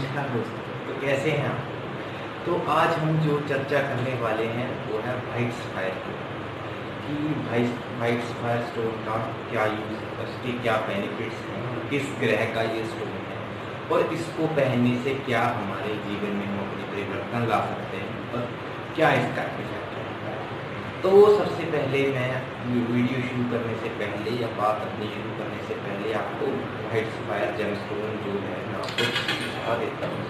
नमस्कार दोस्तों, तो कैसे हैं आप? तो आज हम जो चर्चा करने वाले हैं वो है व्हाइट सफायर की, कि व्हाइट सफायर स्टोन का क्या यूज़, उसके क्या बेनिफिट्स हैं, किस ग्रह का ये स्टोन है और इसको पहनने से क्या हमारे जीवन में हम अपने परिवर्तन ला सकते हैं और क्या इसका इफेक्ट है। तो सबसे पहले मैं वीडियो शुरू करने से पहले या बात अपनी शुरू करने से पहले आपको व्हाइट सफायर जेमस्टोन जो है मैं आपको दिखा देता हूँ।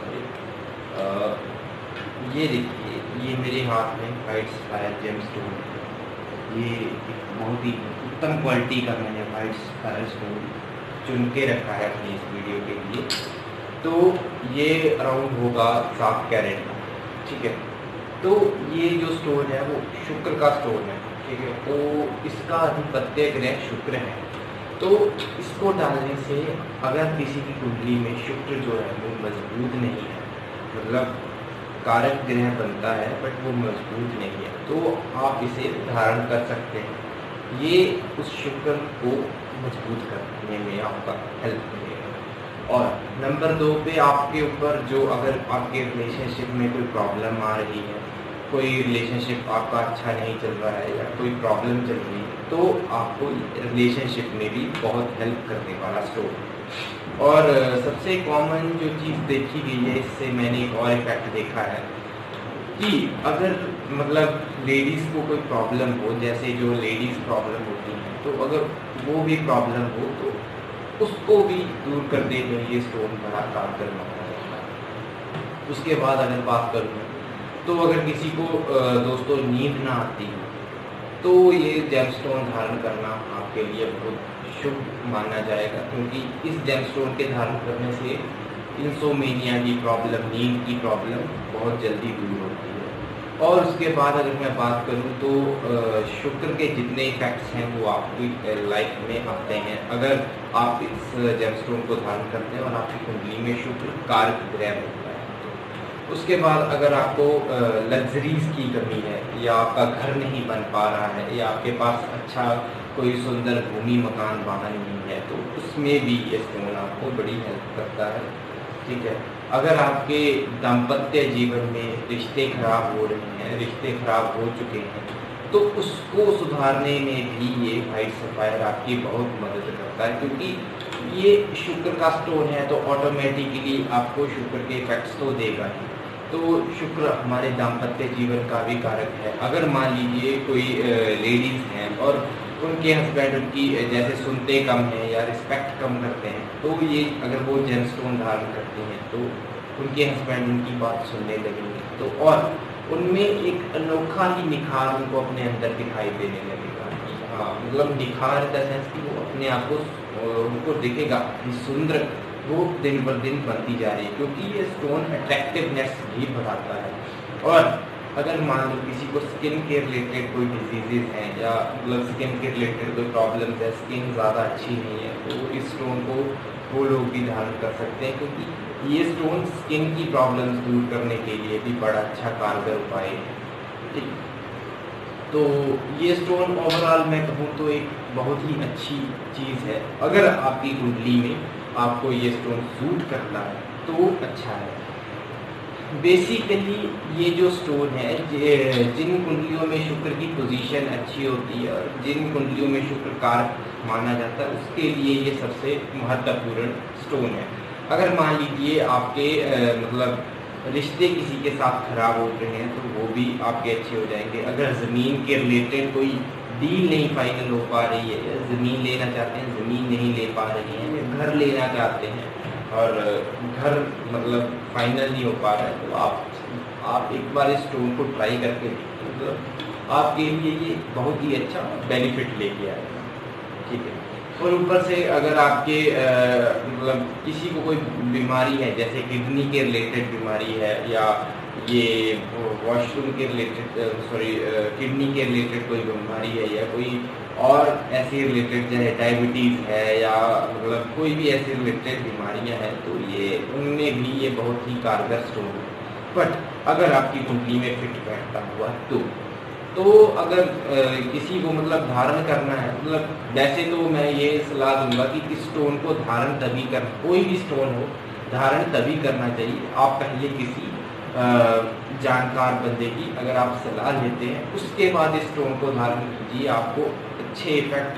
ये देखिए, ये मेरे हाथ में व्हाइट सफायर जेमस्टोन है। ये एक बहुत ही उत्तम क्वालिटी का मैंने व्हाइट सफायर स्टोन चुन के रखा है अपनी इस वीडियो के लिए। तो ये अराउंड होगा 7 कैरेट का, ठीक है। तो ये जो स्टोन है वो शुक्र का स्टोन है, ठीक है। तो इसका अधिपत्य ग्रह शुक्र है। तो इसको डालने से अगर किसी की कुंडली में शुक्र जो है वो मजबूत नहीं है, मतलब कारक ग्रह बनता है बट वो मजबूत नहीं है, तो आप इसे धारण कर सकते हैं। ये उस शुक्र को मजबूत करने में आपका हेल्प करेगा। और नंबर 2 पे आपके ऊपर जो, अगर आपके रिलेशनशिप में कोई प्रॉब्लम आ रही है, कोई रिलेशनशिप आपका अच्छा नहीं चल रहा है या कोई प्रॉब्लम चल रही है, तो आपको रिलेशनशिप में भी बहुत हेल्प करने वाला स्टोन है। और सबसे कॉमन जो चीज़ देखी गई है, इससे मैंने एक और इफेक्ट देखा है कि अगर मतलब लेडीज़ को कोई प्रॉब्लम हो, जैसे जो लेडीज़ प्रॉब्लम होती हैं, तो अगर वो भी प्रॉब्लम हो तो उसको भी दूर करने में ये स्टोन बड़ा कारगर माना जाता है। उसके बाद अगर बात करूँ तो अगर किसी को दोस्तों नींद ना आती हो तो ये जेमस्टोन धारण करना आपके लिए बहुत शुभ माना जाएगा, क्योंकि इस जेमस्टोन के धारण करने से इंसोमेनिया की प्रॉब्लम, नींद की प्रॉब्लम बहुत जल्दी दूर होती है। और उसके बाद अगर मैं बात करूं तो शुक्र के जितने इफेक्ट्स हैं वो आपकी लाइफ में आते हैं अगर आप इस जेमस्टोन को धारण करते हैं और आपकी कुंडली में शुक्र कारक ग्रह होता है। उसके बाद अगर आपको लग्जरीज की कमी है या आपका घर नहीं बन पा रहा है या आपके पास अच्छा कोई सुंदर भूमि, मकान, वाहन नहीं है, तो उसमें भी ये स्टोन आपको बड़ी हेल्प करता है, ठीक है। अगर आपके दाम्पत्य जीवन में रिश्ते खराब हो रहे हैं, रिश्ते खराब हो चुके हैं, तो उसको सुधारने में भी ये व्हाइट सफायर आपकी बहुत मदद करता है, क्योंकि ये शुक्र का स्टोन है तो ऑटोमेटिकली आपको शुक्र के इफेक्ट्स तो देगा ही। तो शुक्र हमारे दाम्पत्य जीवन का भी कारक है। अगर मान लीजिए कोई लेडीज़ हैं और उनके हस्बैंड उनकी जैसे सुनते कम हैं या रिस्पेक्ट कम करते हैं, तो ये अगर वो जेमस्टोन धारण करते हैं तो उनके हस्बैंड उनकी बात सुनने लगेंगे, तो और उनमें एक अनोखा ही निखार उनको अपने अंदर दिखाई देने लगेगा। हाँ, मतलब निखार द सेंस कि वो अपने आप को उनको दिखेगा कि सुंदर वो दिन ब दिन बनती जा रही है, क्योंकि ये स्टोन अट्रैक्टिवनेस भी बढ़ाता है। और अगर मान लो किसी को स्किन के रिलेटेड कोई डिजीजेज हैं या मतलब स्किन के रिलेटेड कोई प्रॉब्लम्स है, स्किन ज़्यादा अच्छी नहीं है, तो इस स्टोन को वो लोग भी धारण कर सकते हैं, क्योंकि ये स्टोन स्किन की प्रॉब्लम्स दूर करने के लिए भी बड़ा अच्छा कारगर उपाय है, ठीक। तो ये स्टोन ओवरऑल मैं कहूँ तो एक बहुत ही अच्छी चीज़ है। अगर आपकी कुंडली में आपको ये स्टोन सूट करता है तो अच्छा है। बेसिकली ये जो स्टोन है, जिन कुंडलियों में शुक्र की पोजीशन अच्छी होती है और जिन कुंडलियों में शुक्र कारक माना जाता है, उसके लिए ये सबसे महत्वपूर्ण स्टोन है। अगर मान लीजिए आपके मतलब रिश्ते किसी के साथ खराब हो रहे हैं तो वो भी आपके अच्छे हो जाएंगे। अगर ज़मीन के रिलेटेड कोई डील नहीं फाइनल हो पा रही है, या ज़मीन लेना चाहते हैं, ज़मीन नहीं ले पा रही हैं, या घर लेना चाहते हैं और घर मतलब फाइनल नहीं हो पा रहा है, तो आप एक बार इस स्टोन को ट्राई करके देखिए, मतलब आपके लिए ये बहुत ही अच्छा बेनिफिट लेके आएगा, ठीक है। और ऊपर से अगर आपके मतलब किसी को कोई बीमारी है, जैसे किडनी के रिलेटेड बीमारी है या ये वॉशरूम के रिलेटेड किडनी के रिलेटेड कोई बीमारी है या कोई और ऐसे रिलेटेड चाहे डायबिटीज़ है या मतलब कोई भी ऐसी रिलेटेड बीमारियां हैं, तो ये उनमें भी ये बहुत ही कारगर स्टोन है। बट अगर आपकी कुंडली में फिट बैठता हुआ तो अगर किसी को मतलब धारण करना है, मतलब वैसे तो मैं ये सलाह दूंगा कि इस स्टोन को धारण तभी कर, कोई भी स्टोन हो धारण तभी करना चाहिए आप पहले किसी जानकार बंदे की अगर आप सलाह लेते हैं, उसके बाद इस स्टोन को धारण कीजिए, आपको अच्छे इफेक्ट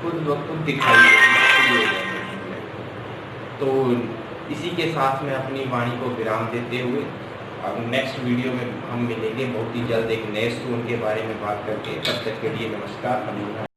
खुद ब खुद दिखाई देंगे। तो इसी के साथ में अपनी वाणी को विराम देते हुए अब नेक्स्ट वीडियो में हम मिलेंगे बहुत ही जल्द एक नए स्टोन के बारे में बात करके। तब तक के लिए नमस्कार।